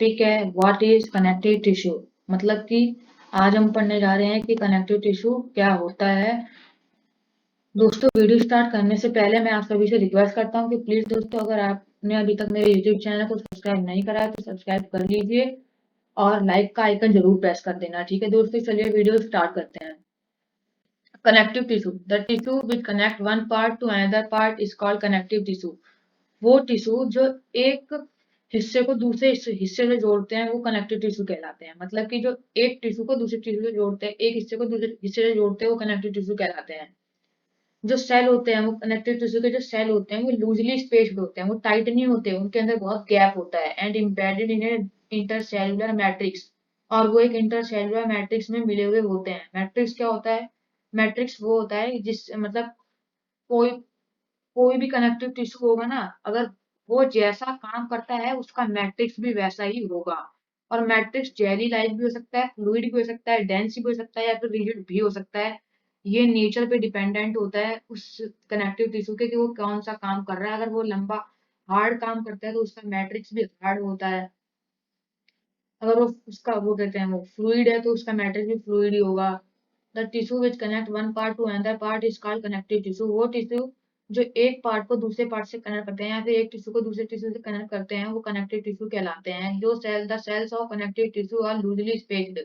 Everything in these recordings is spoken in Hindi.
ठीक है। What is connective tissue? मतलब कि आज हम पढ़ने जा रहे हैं कि कनेक्टिव टिश्यू क्या होता है। दोस्तों, वीडियो स्टार्ट करने से पहले मैं आप सभी से रिक्वेस्ट करता हूँ कि प्लीज दोस्तों, अगर आपने अभी तक मेरे यूट्यूब चैनल को सब्सक्राइब नहीं करा है तो सब्सक्राइब कर लीजिए और लाइक का आइकन जरूर प्रेस कर देना। ठीक है दोस्तों, चलिए वीडियो स्टार्ट करते हैं। Connective tissue, the tissue which connect one part two another part is called connective tissue. वो टिश्यू जो एक हिस्से को दूसरे हिस्से से जोड़ते हैं वो कनेक्टिव टिश्यू कहलाते हैं। मतलब कि जो एक टिश्यू को दूसरे टिश्यू से जोड़ते हैं, एक हिस्से को दूसरे हिस्से से जोड़ते हैं, वो कनेक्टिव टिश्यू कहलाते हैं। जो सेल होते हैं, वो कनेक्टिव टिश्यू के जो सेल होते हैं वो लूजली स्पेस्ड होते हैं, वो टाइट नहीं होते, उनके अंदर बहुत गैप होता है। And embedded in A intercellular matrix, और वो एक इंटरसेल्युलर मैट्रिक्स में मिले हुए होते हैं। मैट्रिक्स क्या होता है? मैट्रिक्स वो होता है जिस मतलब कोई कोई भी कनेक्टिव टिश्यू होगा ना, अगर वो जैसा काम करता है उसका मैट्रिक्स भी वैसा ही होगा। और मैट्रिक्स जेली लाइक भी हो सकता है, फ्लूइड भी हो सकता है, डेंस भी हो सकता है, या फिर रिजिड भी हो सकता है। ये नेचर पे डिपेंडेंट होता है उस कनेक्टिव टिश्यू के कि वो कौन सा काम कर रहा है। अगर वो लंबा हार्ड काम करता है तो उसका मैट्रिक्स भी हार्ड होता है। अगर वो उसका वो कहते हैं वो फ्लूइड है तो उसका मैट्रिक्स भी फ्लूइड ही होगा। The tissue which connect one part two another part is called connective tissue. वो टिश्यू जो एक पार्ट को दूसरे पार्ट से कनेक्ट करते हैं या फिर एक टिश्यू को दूसरे टिश्यू से कनेक्ट करते हैं, वो कनेक्टिव टिश्यू कहलाते हैं। जो cell the cells of connective tissue are loosely spaced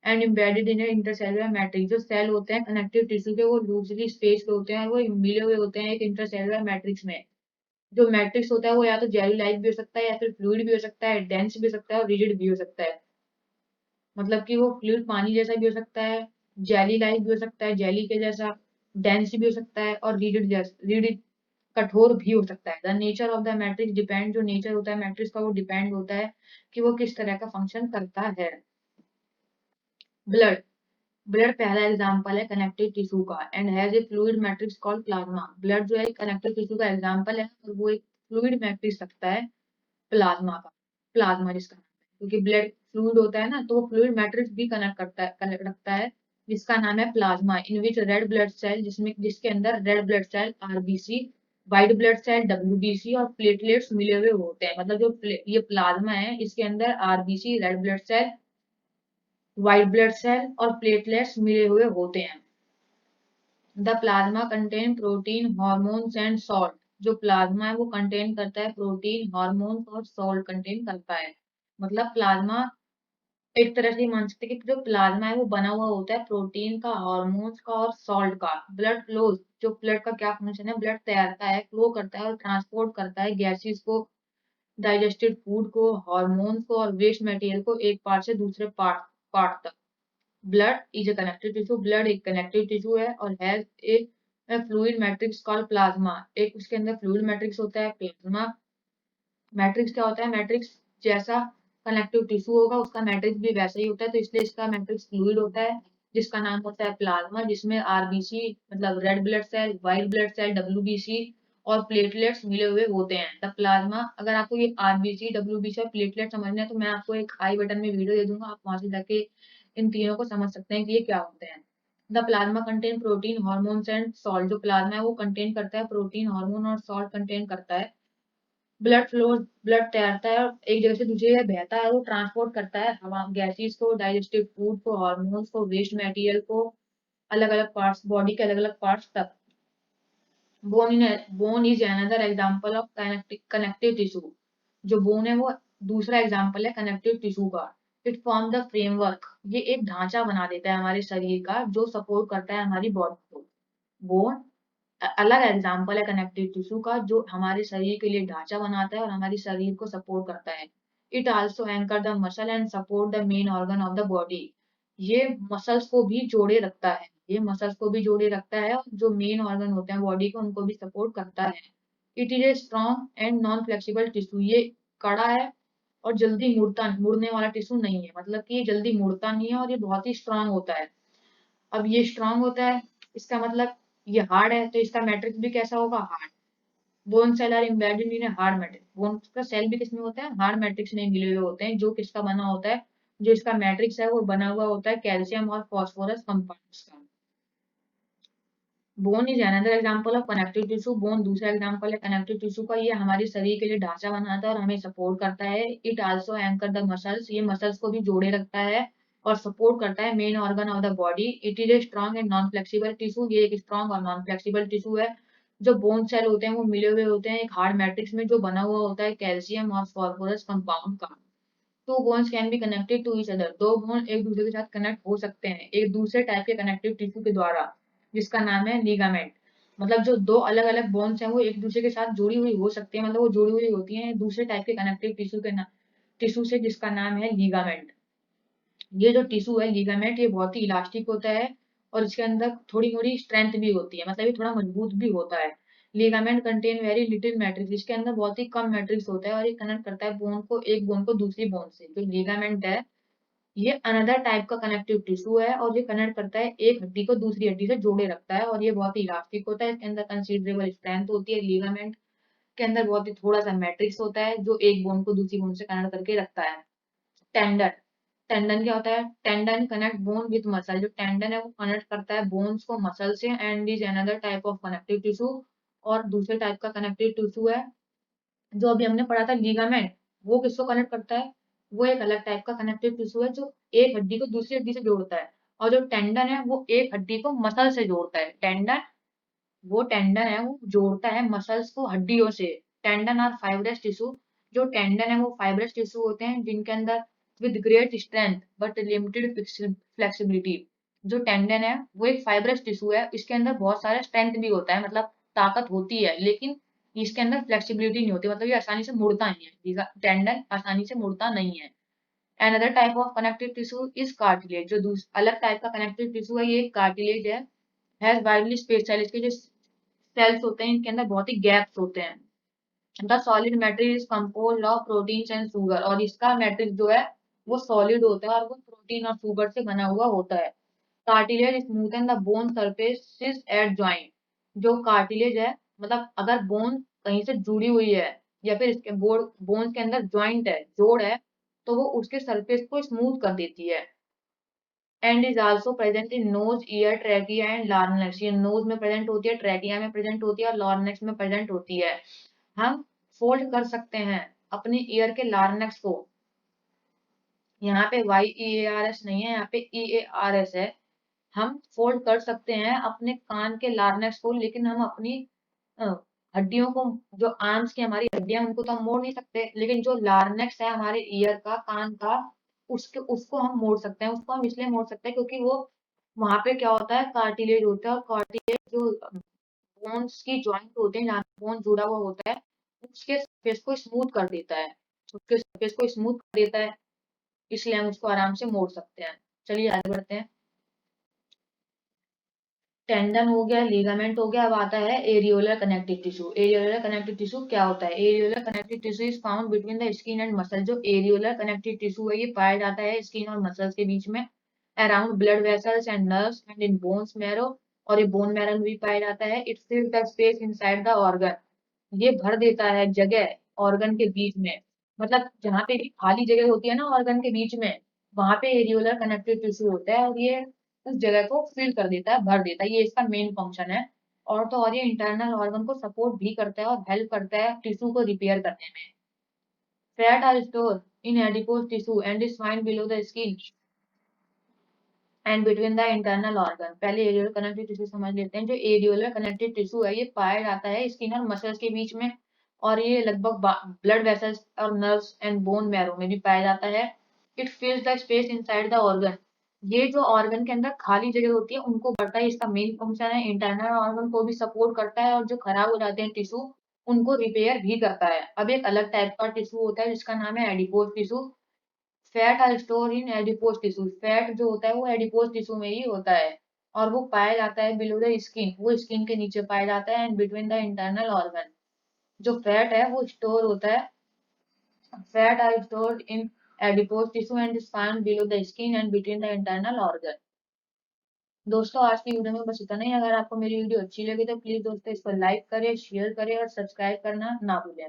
and embedded in intercellular matrix. जो सेल होते हैं कनेक्टिव टिश्यू के वो लूजली स्पेस्ड होते हैं, वो मिले हुए होते हैं एक इंटरसेलुलर मैट्रिक्स में। जो मैट्रिक्स होता है वो या तो जेली लाइक भी हो सकता है, या फिर फ्लूइड भी हो सकता है, डेंस भी हो सकता है और रिजिड भी हो सकता है। मतलब कि वो फ्लूइड पानी जैसा भी हो सकता है, जेली लाइक भी हो सकता है, जेली के जैसा, डेंस भी हो सकता है और रिजिड जैसा, रिजिड कठोर भी हो सकता है। The nature of the matrix depend, जो नेचर होता है मैट्रिक्स का वो डिपेंड होता है कि वो किस तरह का फंक्शन करता है। ब्लड, ब्लड पहला एग्जांपल है कनेक्टिव टिश्यू का and has a fluid matrix called plasma. Blood जो है कनेक्टिव टिश्यू का एग्जांपल है और वो एक फ्लूइड मैट्रिक्स रखता है, प्लाज्मा का। प्लाज्मा जिसका नाम है, क्योंकि ब्लड फ्लूइड होता है ना, तो वो फ्लूइड मैट्रिक्स भी कनेक्ट करता है, कनेक्ट रखता है, जिसका नाम है plasma. In which red blood cell, जिसमें जिसके अंदर red blood cell RBC, white blood cell WBC और प्लेटलेट्स मिले हुए होते हैं। मतलब जो ये प्लाज्मा है इसके अंदर RBC, red blood cell, white blood cell और प्लेटलेट्स मिले हुए होते हैं। The plasma contain protein, hormones and salt. जो प्लाज्मा है वो कंटेन करता है प्रोटीन, हॉर्मोन्स और सॉल्ट कंटेन करता है। मतलब प्लाज्मा एक तरह से मान सकते हैं कि जो प्लाज्मा है वो बना हुआ होता है प्रोटीन का, हार्मोन्स का और सॉल्ट का। ब्लड फ्लोज, जो ब्लड का क्या फंक्शन है, ब्लड तैरता है, फ्लो करता है और ट्रांसपोर्ट करता है गैसेस को, डाइजेस्टेड फूड को, हार्मोन्स को और वेस्ट मटेरियल को एक पार्ट से दूसरे पार्ट पार्ट तक। Blood is a connective tissue, blood एक कनेक्टिव टिश्यू है और has a fluid matrix called plasma. एक उसके अंदर फ्लूइड मैट्रिक्स होता है, प्लाज्मा। मैट्रिक्स क्या होता है? मैट्रिक्स जैसा कनेक्टिव टिश्यू होगा उसका मैट्रिक्स भी वैसा ही होता है, तो इसलिए इसका मैट्रिक्स फ्लूइड होता है जिसका नाम होता है प्लाज्मा, जिसमें आरबीसी मतलब red blood cell, white blood cell WBC और प्लेटलेट्स मिले हुए होते हैं। द प्लाज्मा, अगर आपको ये आरबीसी, डब्ल्यूबीसी और प्लेटलेट समझना है तो मैं आपको एक आई बटन में वीडियो दे दूंगा, आप वहां से जाके इन तीनों को समझ सकते हैं कि ये क्या होते हैं। The plasma contain protein, hormones and salt. जो प्लाज्मा है वो कंटेन करता है प्रोटीन, हार्मोन और सॉल्ट कंटेन करता है। ब्लड फ्लो, ब्लड तैरता है और एक जगह से दूसरी जगह बहता है, वो ट्रांसपोर्ट करता है हवा, गैसेस को, डाइजेस्टिव फूड को, हार्मोन्स को, वेस्ट मटेरियल को, अलग अलग पार्ट्स, बॉडी के अलग अलग पार्ट्स तक। Bone is another example of connective tissue. जो बोन है वो दूसरा एग्जांपल है कनेक्टिव टिश्यू का। इट फॉर्म द फ्रेमवर्क, ये एक ढांचा बना देता है हमारे शरीर का जो सपोर्ट करता है हमारी बॉडी को। बोन अलग एग्जाम्पल है कनेक्टिव टिश्यू का जो हमारे शरीर के लिए ढांचा बनाता है और हमारे शरीर को सपोर्ट करता है। It also anchor the muscle and support the main organ of the body. ये मसल्स को भी जोड़े रखता है, ये मसल्स को भी जोड़े रखता है और जो मेन ऑर्गन होते हैं बॉडी को उनको भी सपोर्ट करता है। It is a strong and non flexible tissue, ये कड़ा है और जल्दी मुड़ने वाला टिश्यू नहीं है। मतलब कि ये जल्दी मुड़ता नहीं है और ये बहुत ही स्ट्रांग होता है। अब ये स्ट्रांग होता है, इसका मतलब ये हार्ड है, तो इसका मैट्रिक्स भी कैसा होगा? Hard. Bone cell are embedded in hard matrix, bone का सेल भी किसमें होता है? हार्ड मैट्रिक्स में मिले हुए होते हैं। जो किसका बना होता है? जो इसका मैट्रिक्स है वो बना हुआ होता है कैल्शियम और फास्फोरस कंपाउंड्स का। Bone is another example of connective tissue. Bone दूसरा एग्जांपल है कनेक्टिव टिश्यू का। ये हमारे शरीर के लिए ढांचा बनाता है और हमें सपोर्ट करता है। It also anchor the muscles, ये मसल्स को भी जोड़े रखता है और सपोर्ट करता है main organ of the body. It is a strong and non flexible tissue, ये एक स्ट्रॉन्ग और नॉन फ्लेक्सिबल टिश्यू है। जो बोन सेल होते हैं वो मिले हुए होते हैं एक हार्ड मैट्रिक्स में जो बना हुआ होता है कैल्शियम और फॉस्फोरस कंपाउंड का। Two bones can be connected to each other, दो बोन एक दूसरे के साथ कनेक्ट हो सकते हैं एक दूसरे टाइप के कनेक्टिव टिश्यू के द्वारा, जिसका नाम है लिगामेंट। मतलब जो दो अलग अलग बोन्स हैं वो एक दूसरे के साथ जुड़ी हुई हो सकती है, मतलब वो जुड़ी हुई होती हैं दूसरे टाइप के कनेक्टिव टिश्यू से, जिसका नाम है लिगामेंट। ये जो टिश्यू है लिगामेंट, ये बहुत ही इलास्टिक होता है और इसके अंदर थोड़ी थोड़ी स्ट्रेंथ भी होती है, मतलब ये थोड़ा मजबूत भी होता है। Ligament contain very little matrix, इसके अंदर बहुत ही कम मैट्रिक्स होता है और ये कनेक्ट करता है बोन को, एक बोन को दूसरी बोन से। जो लिगामेंट है ये अनदर टाइप का कनेक्टिव टिश्यू है और ये कनेक्ट करता है एक हड्डी को दूसरी हड्डी से जोड़े रखता है और ये बहुत ही इलास्टिक होता है। इसके अंदर कंसीडरेबल स्ट्रेंथ होती है। लिगामेंट के अंदर बहुत ही थोड़ा सा मैट्रिक्स होता है जो एक बोन को दूसरी बोन से कनेक्ट करके रखता है। टेंडन, टेंडन क्या होता है? Tendon connect bone with muscle, जो टेंडन है वो कनेक्ट करता है बोन्स को मसल से and is another type of connective tissue. और दूसरे टाइप का कनेक्टिव टिश्यू है जो अभी हमने पढ़ा था लिगामेंट, वो किसको कनेक्ट करता है? वो एक अलग टाइप का कनेक्टिव टिश्यू है जो एक हड्डी को दूसरी हड्डी से जोड़ता है। और जो टेंडन है वो एक हड्डी को मसल से जोड़ता है। टेंडन, वो टेंडन है वो जोड़ता है मसल्स को हड्डियों से। टेंडन और फाइब्रस टिश्यू, जो टेंडन है वो फाइब्रस टिश्यू होते हैं जिनके अंदर with great strength but limited flexibility. जो टेंडन है वो एक फाइब्रस टिश्यू है, इसके अंदर बहुत सारा स्ट्रेंथ भी होता है, मतलब ताकत होती है, लेकिन इसके अंदर फ्लेक्सिबिलिटी नहीं होती, मतलब ये आसानी से मुड़ता नहीं है। टेंडन आसानी से मुड़ता नहीं है। Another type of connective tissue is cartilage, जो अलग टाइप का कनेक्टिव टिश्यू है ये कार्टिलेज है। हैज वाइडली स्पेस, इसके जो सेल्स होते हैं इनके अंदर बहुत ही गैप्स होते हैं। The solid matrix is composed of proteins and sugar, और इसका मैट्रिक्स जो है वो सॉलिड होता है और वो प्रोटीन और शुगर से बना हुआ होता है। Cartilage smoothen the bone surfaces eight joint, जो कार्टिलेज है मतलब अगर बोन कहीं से जुड़ी हुई है या फिर इसके बोन के अंदर जॉइंट है, जोड़ है, तो वो उसके सरफेस को स्मूथ कर देती है। And is also present in nose, ear, trachea and larynx, ये नोज में प्रेजेंट होती है, ट्रैकिया में प्रेजेंट होती है और लार्नेक्स में प्रेजेंट होती है। हम फोल्ड कर सकते हैं अपने ईयर के लार्नेक्स को, यहाँ पे YEARS नहीं है, यहाँ पे EARS है। हम फोल्ड कर सकते हैं अपने कान के लार्नेक्स को, लेकिन हम अपनी अ, हड्डियों को, जो आर्म्स की हमारी हड्डियां उनको तो हम मोड़ नहीं सकते, लेकिन जो लार्नेक्स है हमारे ईयर का, कान का, उसको हम मोड़ सकते हैं। उसको हम इसलिए मोड़ सकते हैं क्योंकि वो वहां पे क्या होता है, कार्टिलेज होता है और कार्टिलेज जो बोन्स की जॉइंट होते हैं जहाँ बोन जुड़ा हुआ होता है उसके सरफेस को स्मूथ कर देता है, उसके सरफेस को स्मूथ कर देता है, इसलिए हम उसको आराम से मोड़ सकते हैं। चलिए आगे बढ़ते हैं। टेंडन हो गया, लिगामेंट हो गया, अब आता है areolar connective tissue. Areolar connective tissue क्या होता है? Areolar connective tissue is found between the skin and muscle, जो एरियोलर कनेक्टिव टिश्यू है ये पाया जाता है स्किन और मसल्स के बीच में, around blood vessels and nerves and in bones marrow, और ये बोन मैरो में भी पाया जाता है। It फिल्स the space inside the organ, ये भर देता है जगह ऑर्गन के बीच में, मतलब जहाँ पे भी खाली जगह होती है ना ऑर्गन के बीच में, वहां पे एरियोलर कनेक्टिव टिश्यू होता है और ये उस जगह को फिल कर देता है, भर देता है, ये इसका मेन फंक्शन है। और तो और ये इंटरनल ऑर्गन को सपोर्ट भी करता है और हेल्प करता है टिश्यू को रिपेयर करने में। Fat are store in adipose tissue and is find below the skin and between the internal organ. पहले एरियोलर कनेक्टिव टिश्यू समझ लेते हैं। जो एरियोलर कनेक्टिव टिश्यू है ये पाया जाता है स्किन और मसल्स के बीच में, और ये लगभग ब्लड वेसल्स और नर्व्स एंड बोन मैरो में भी पाया जाता है। It फिल्स the space inside the organ, ये जो ऑर्गन के अंदर खाली जगह होती है उनको भरता है, इसका मेन फंक्शन है। इंटरनल ऑर्गन को भी सपोर्ट करता है और जो खराब हो जाते हैं टिश्यू उनको रिपेयर भी करता है। अब एक अलग टाइप का टिश्यू होता है जिसका नाम है adipose tissue. Fat are store in adipose tissue, fat जो होता है वो एडिपोज टिश्यू में ही होता है और वो पाया जाता है बिलो द स्किन, वो स्किन के नीचे पाया जाता है and between the internal organ. जो फैट है वो स्टोर होता है, fat are stored in adipose tissue and is found below the skin and between the internal organ. दोस्तों आज की वीडियो में बस इतना ही। अगर आपको मेरी वीडियो अच्छी लगी तो प्लीज दोस्तों इसको लाइक करें, शेयर करें और सब्सक्राइब करना ना भूलें।